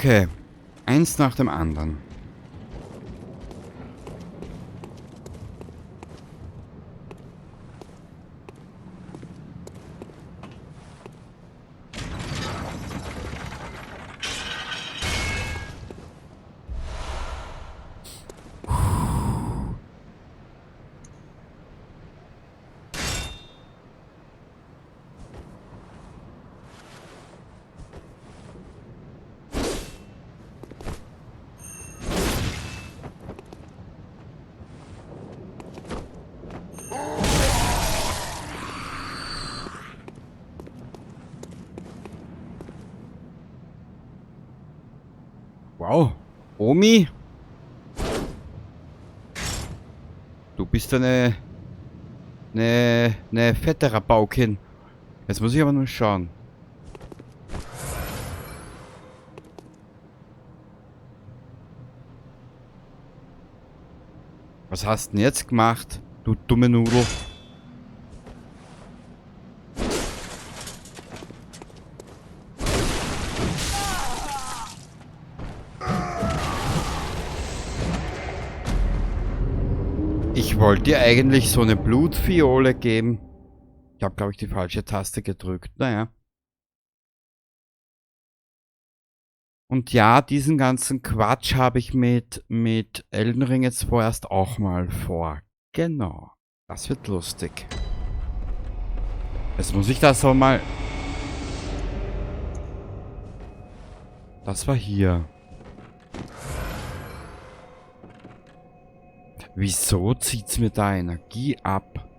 Okay. Eins nach dem anderen. Wow. Omi? Du bist eine fette Rabaukin. Jetzt muss ich aber nur schauen. Was hast du denn jetzt gemacht, du dumme Nudel? Ich wollte dir eigentlich so eine Blutfiole geben. Ich habe, glaube ich, die falsche Taste gedrückt. Naja. Und ja, diesen ganzen Quatsch habe ich mit Elden Ring jetzt vorerst auch mal vor. Genau. Das wird lustig. Jetzt muss ich das auch mal... Das war hier. Wieso zieht's mir da Energie ab?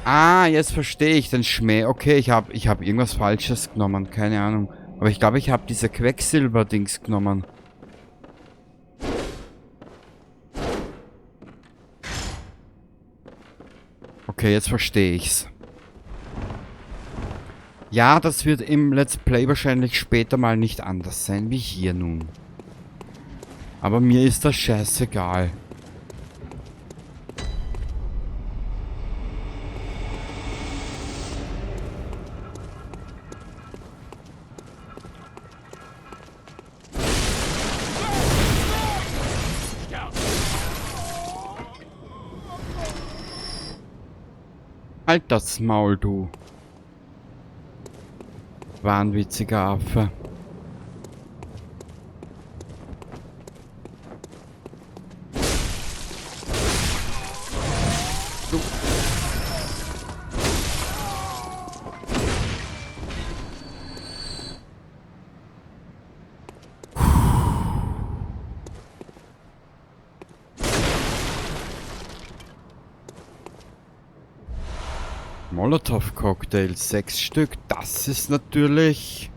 Ah, jetzt verstehe ich den Schmäh. Okay, ich hab irgendwas Falsches genommen. Keine Ahnung. Aber ich glaube, ich habe diese Quecksilber-Dings genommen. Okay, jetzt verstehe ich's. Ja, das wird im Let's Play wahrscheinlich später mal nicht anders sein wie hier nun. Aber mir ist das scheißegal. Halt das Maul, du. Wahnwitziger Affe. Du. Molotov-Cocktails, 6 Stück. Das ist natürlich...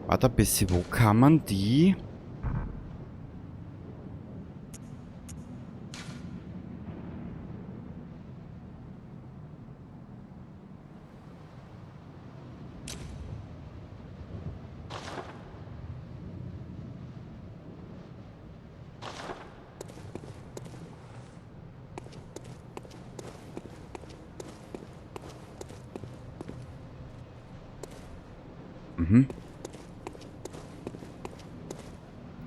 Warte ein bisschen, wo kann man die... Mhm.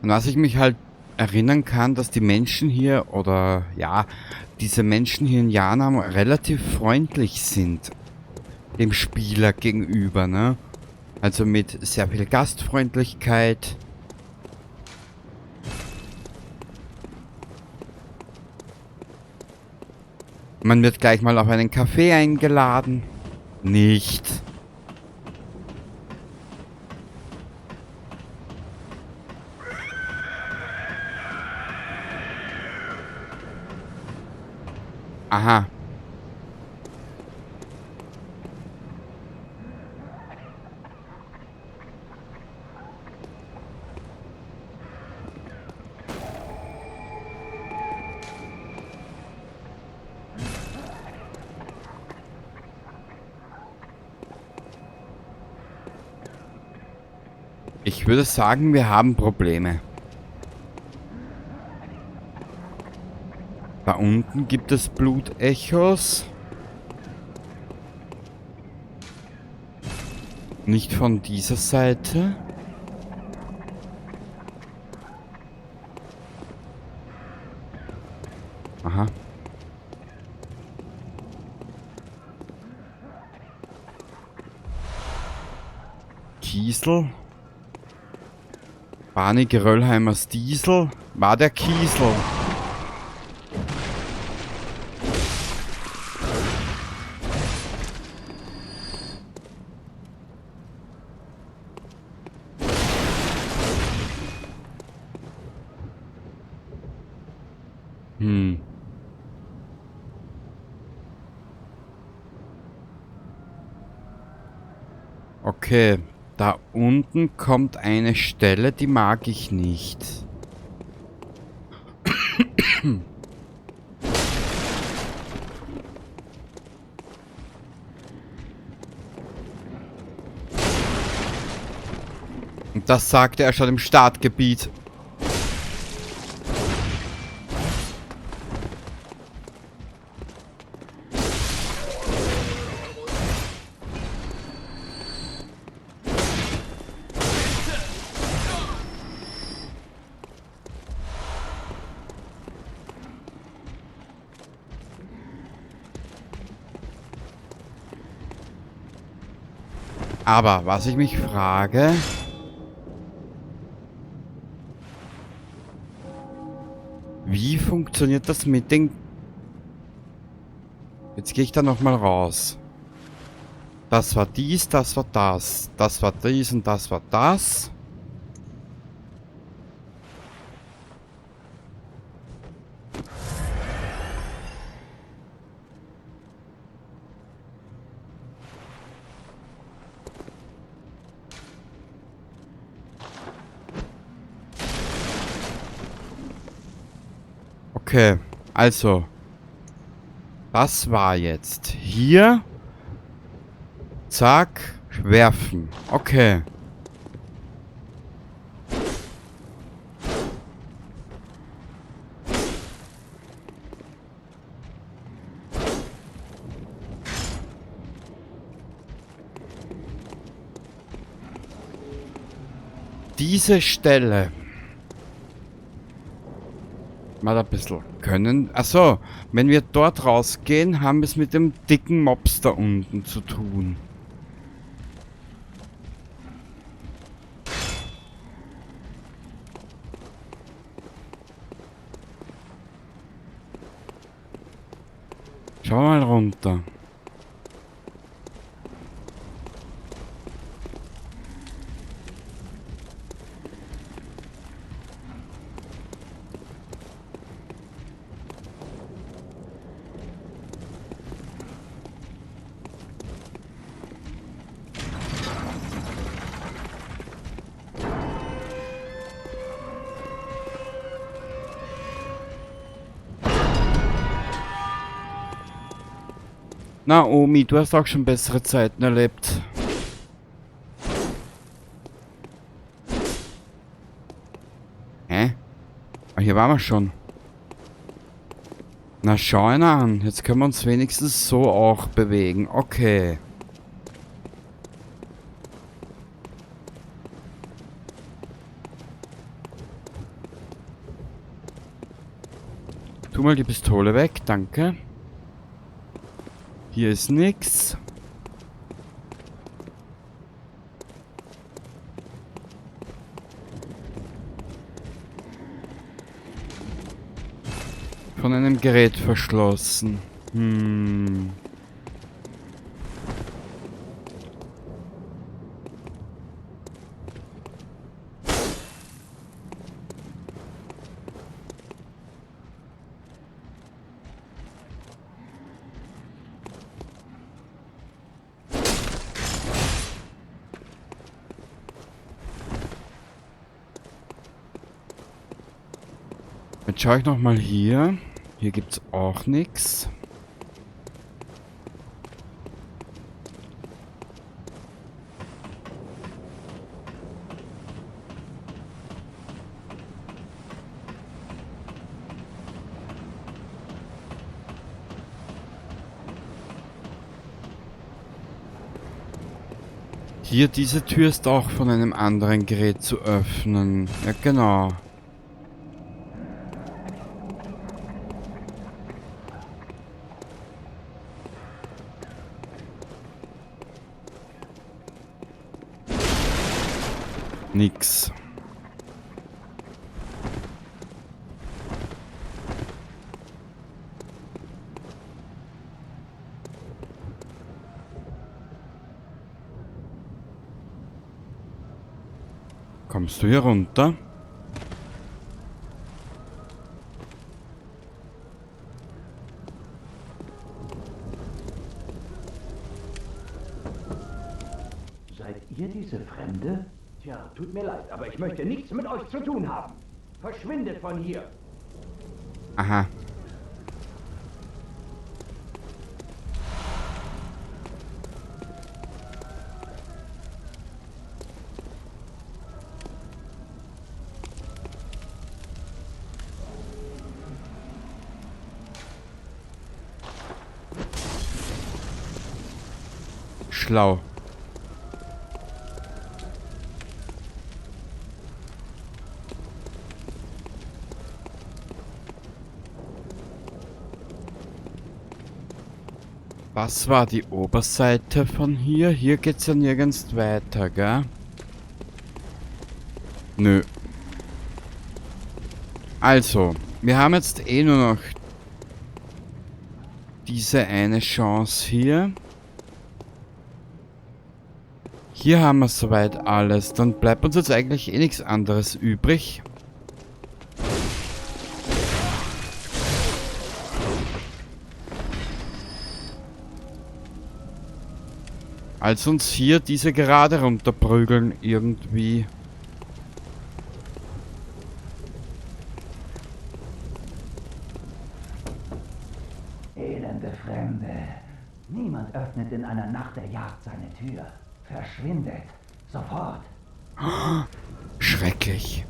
Und was ich mich halt erinnern kann, dass die Menschen hier, oder ja, diese Menschen hier in Janam relativ freundlich sind dem Spieler gegenüber, ne? Also mit sehr viel Gastfreundlichkeit. Man wird gleich mal auf einen Kaffee eingeladen. Nicht. Aha. Ich würde sagen, wir haben Probleme. Da unten gibt es Blutechos. Nicht von dieser Seite. Aha. Kiesel. Barney Geröllheimers Diesel. War der Kiesel. Okay, da unten kommt eine Stelle, die mag ich nicht. Und das sagte er schon im Startgebiet. Aber was ich mich frage... Wie funktioniert das mit den... Jetzt gehe ich da nochmal raus. Das war dies, das war das. Das war dies und das war das. Okay, also. Das war jetzt hier. Zack, werfen. Okay. Diese Stelle. Mal ein bisschen können. Achso, wenn wir dort rausgehen, haben wir es mit dem dicken Mops da unten zu tun. Schau mal runter. Na, Omi, du hast auch schon bessere Zeiten erlebt. Hä? Ah, hier waren wir schon. Na, schau ihn an. Jetzt können wir uns wenigstens so auch bewegen. Okay. Tu mal die Pistole weg, danke. Hier ist nix. Von einem Gerät verschlossen. Jetzt schaue ich noch mal hier. Hier gibt's auch nichts. Hier, diese Tür ist auch von einem anderen Gerät zu öffnen. Ja, genau. Nix. Kommst du hier runter? Seid ihr diese Fremde? Tja, tut mir leid, aber ich möchte nichts mit euch zu tun haben. Verschwindet von hier! Aha. Schlau. Was war die Oberseite von hier? Hier geht's ja nirgends weiter, gell? Nö. Also, wir haben jetzt eh nur noch diese eine Chance hier. Hier haben wir soweit alles. Dann bleibt uns jetzt eigentlich eh nichts anderes übrig. Als uns hier diese gerade runterprügeln irgendwie. Elende Fremde. Niemand öffnet in einer Nacht der Jagd seine Tür. Verschwindet. Sofort. Schrecklich.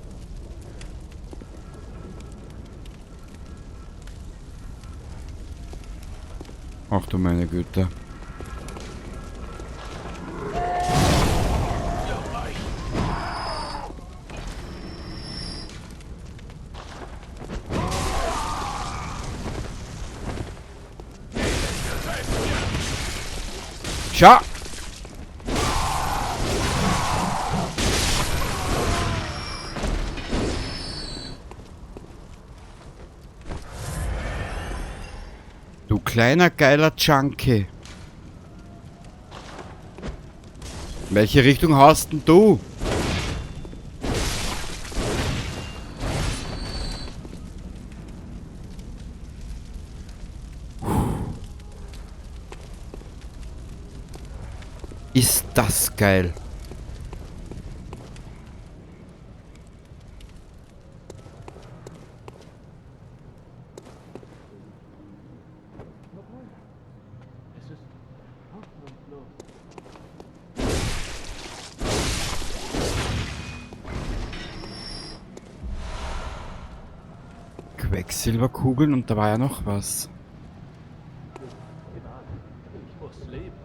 Ach du meine Güte. Schau! Du kleiner geiler Junkie. Welche Richtung haust denn du? Ist das geil. Es ist hoffnungslos. Quecksilberkugeln und da war ja noch was. Ich muss leben.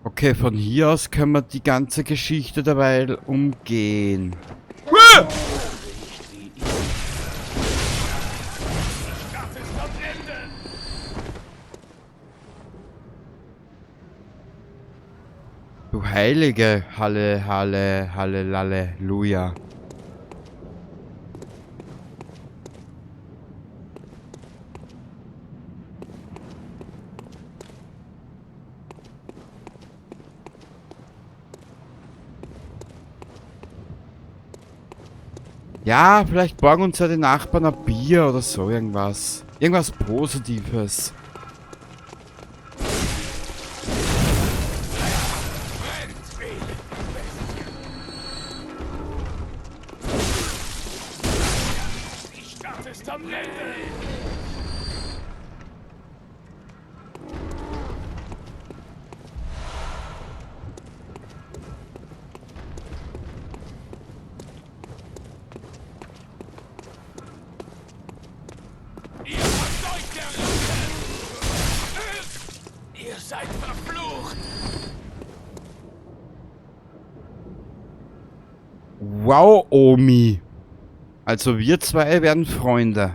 Okay, von hier aus können wir die ganze Geschichte derweil umgehen. Du heilige Halleluja. Ja, vielleicht borgen uns ja die Nachbarn ein Bier oder so irgendwas. Irgendwas Positives. Ihr verleugnet Ihr seid verflucht! Wow, Omi. Also wir zwei werden Freunde.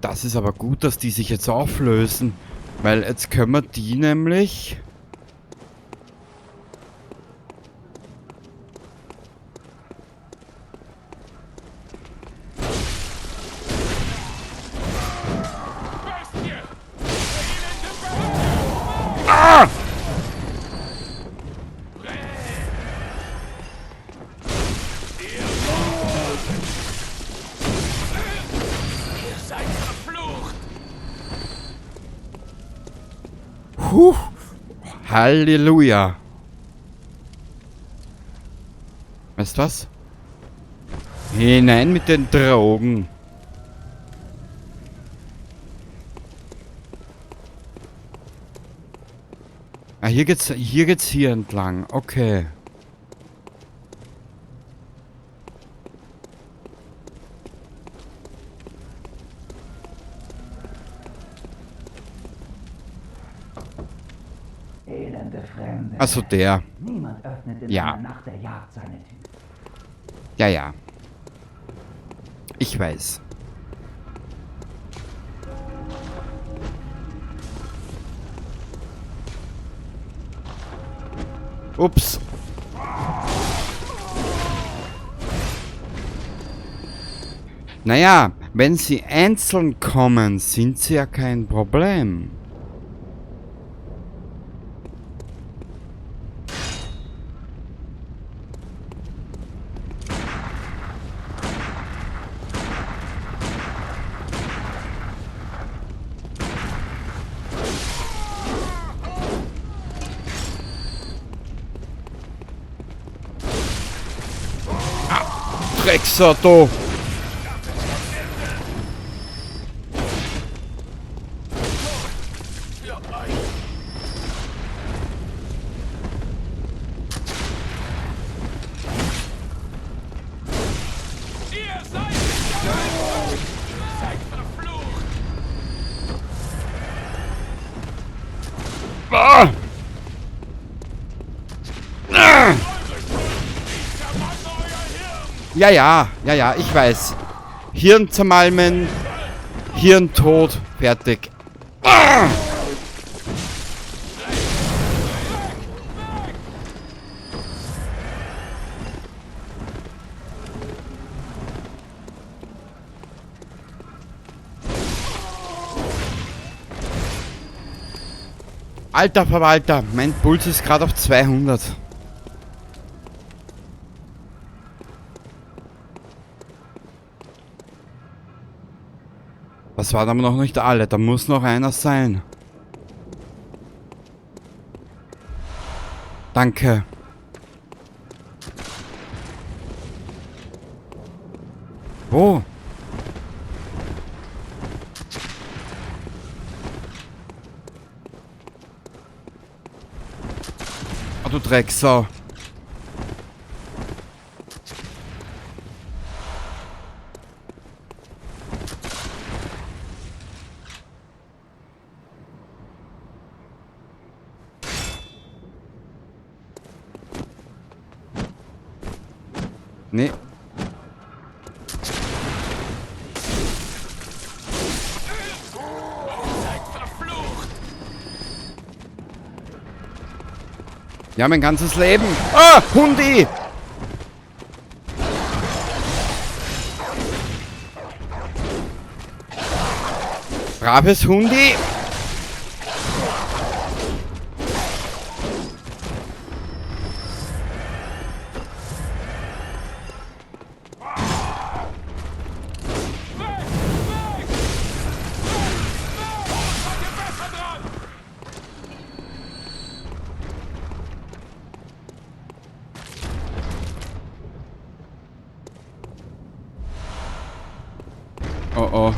Das ist aber gut, dass die sich jetzt auflösen. Weil jetzt können wir die nämlich... Ah! Ihr seid verflucht! Puh. Halleluja. Weißt du was? Hinein mit den Drogen. Ah, hier geht's hier entlang. Okay. Elende Fremde. Also der. Niemand öffnet in Ja. einer Nacht der Jagd seine Tür. Ja, ja. Ich weiß. Ups. Naja, wenn sie einzeln kommen, sind sie ja kein Problem. Drecksauto! Für euch! Ihr seid verflucht! Ah! Ah! Ich verwanne euer Hirn! Ja, ja, ich weiß. Hirn zermalmen, Hirn tot, fertig. Ah! Alter Verwalter, mein Puls ist gerade auf 200. Das waren aber noch nicht alle, da muss noch einer sein. Danke. Wo? Oh, du Drecksau. Nee. Seid verflucht! Ja, mein ganzes Leben. Ah, Hundi! Braves Hundi! Seid ihr besser dran! Oh oh.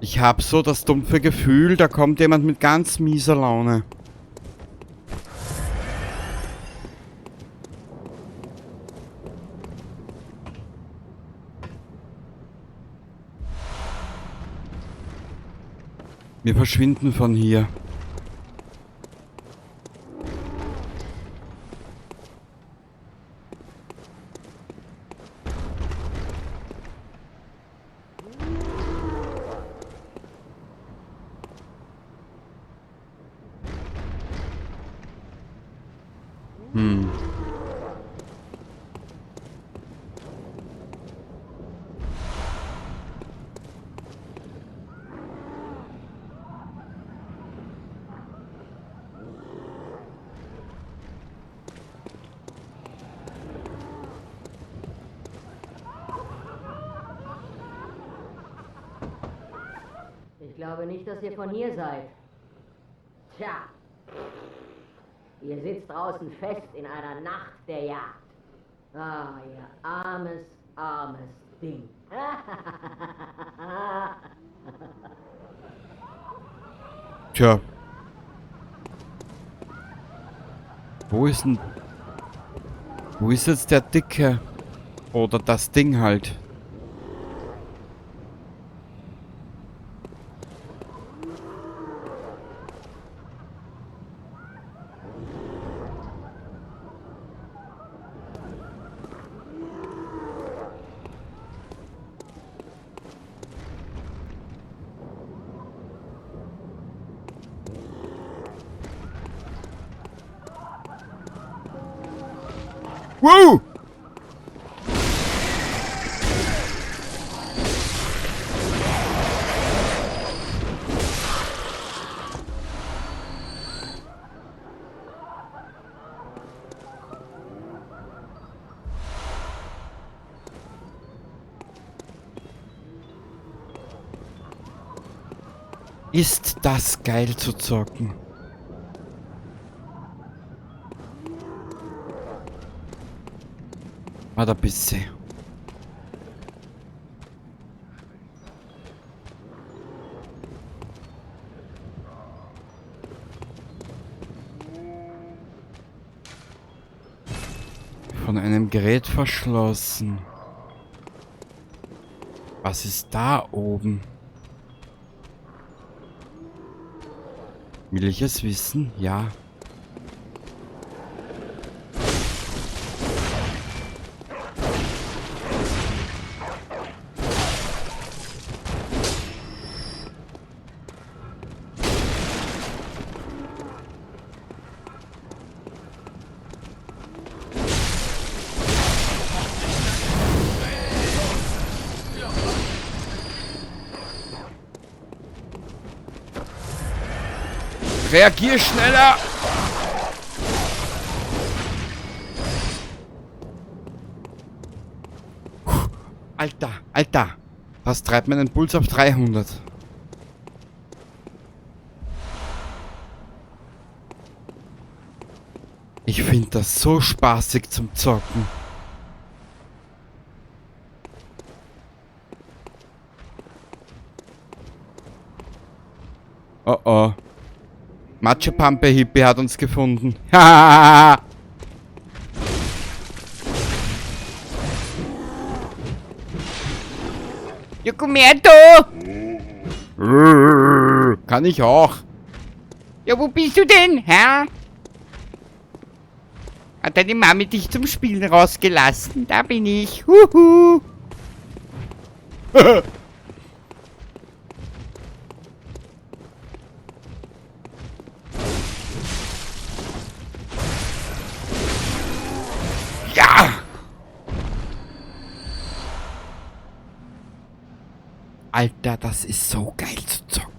Ich hab so das dumpfe Gefühl, da kommt jemand mit ganz mieser Laune. Wir verschwinden von hier. Ich glaube nicht, dass ihr von hier seid. Tja, ihr sitzt draußen fest in einer Nacht der Jagd. Ah, ihr armes, armes Ding. Tja. Wo ist denn... Wo ist jetzt der Dicke? Oder das Ding halt? Wow! Ist das geil zu zocken? Warte ein bisschen. Von einem Gerät verschlossen. Was ist da oben? Will ich es wissen? Ja. Reagier schneller! Puh, Alter, Alter! Das treibt meinen Puls auf 300. Ich finde das so spaßig zum Zocken. Oh oh. Matschepampe-Hippie hat uns gefunden. Hahaha. Ja, komm her, du! Kann ich auch. Ja, wo bist du denn, hä? Hat deine Mami dich zum Spielen rausgelassen? Da bin ich. Huhu. Ja! Alter, das ist so geil zu zocken.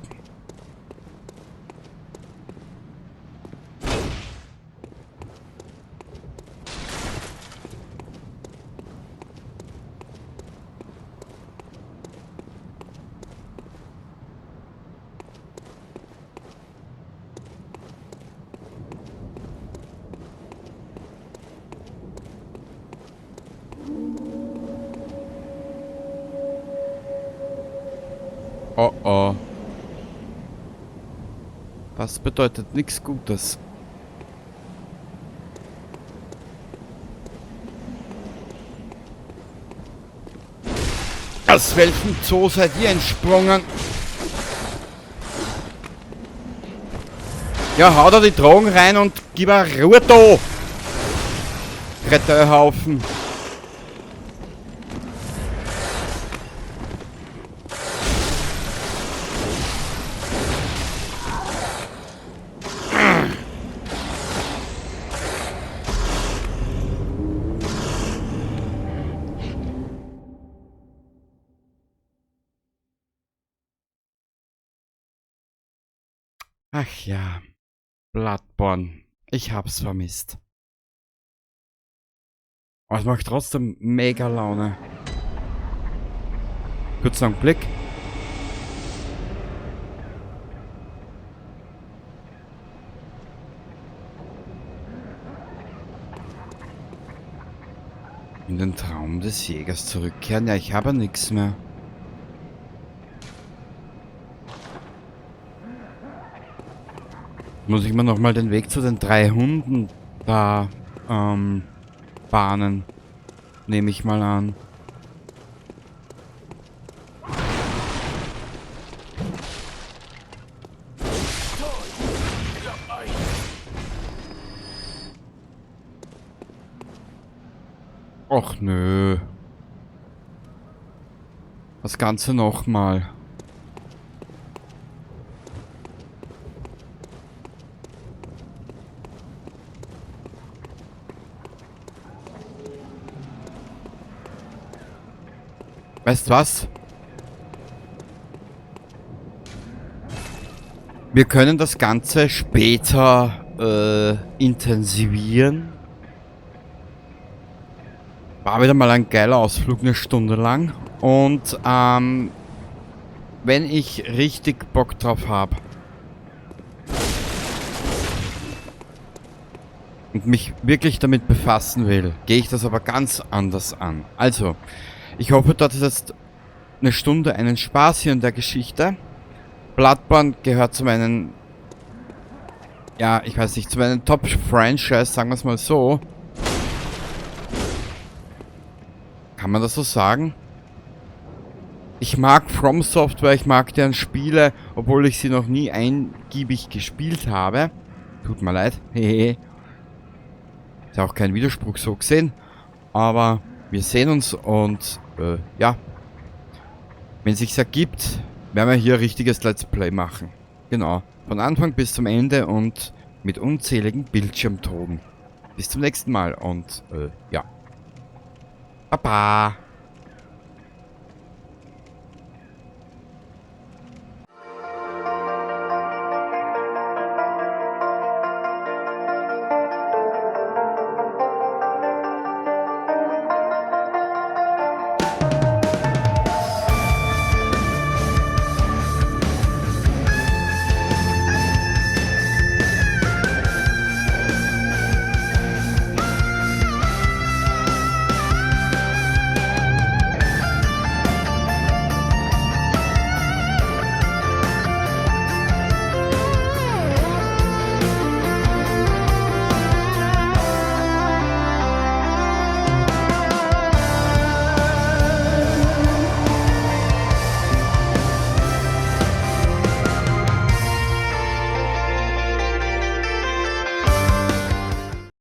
Oh oh. Das bedeutet nichts Gutes. Aus welchem Zoo seid ihr entsprungen? Ja, hau da die Drogen rein und gib mir Ruhe da! Retterhaufen. Ach ja, Bloodborne. Ich hab's vermisst. Aber es macht trotzdem mega Laune. Kurzer Blick. In den Traum des Jägers zurückkehren. Ja, ich habe nichts mehr. Muss ich mir nochmal den Weg zu den 3 Hunden da bahnen. Nehme ich mal an. Och nö. Das Ganze nochmal. Weißt was? Wir können das Ganze später intensivieren. War wieder mal ein geiler Ausflug, 1 Stunde lang. Und wenn ich richtig Bock drauf habe und mich wirklich damit befassen will, gehe ich das aber ganz anders an. Also, ich hoffe, dort ist jetzt 1 Stunde einen Spaß hier in der Geschichte. Bloodborne gehört zu meinen, ja, ich weiß nicht, zu meinen Top-Franchise, sagen wir es mal so. Kann man das so sagen? Ich mag From Software, ich mag deren Spiele, obwohl ich sie noch nie eingiebig gespielt habe. Tut mir leid. Hehe. Ist auch kein Widerspruch so gesehen. Aber wir sehen uns und ja. Wenn es sich ergibt, werden wir hier richtiges Let's Play machen. Genau. Von Anfang bis zum Ende und mit unzähligen Bildschirmtoden. Bis zum nächsten Mal und ja. Baba.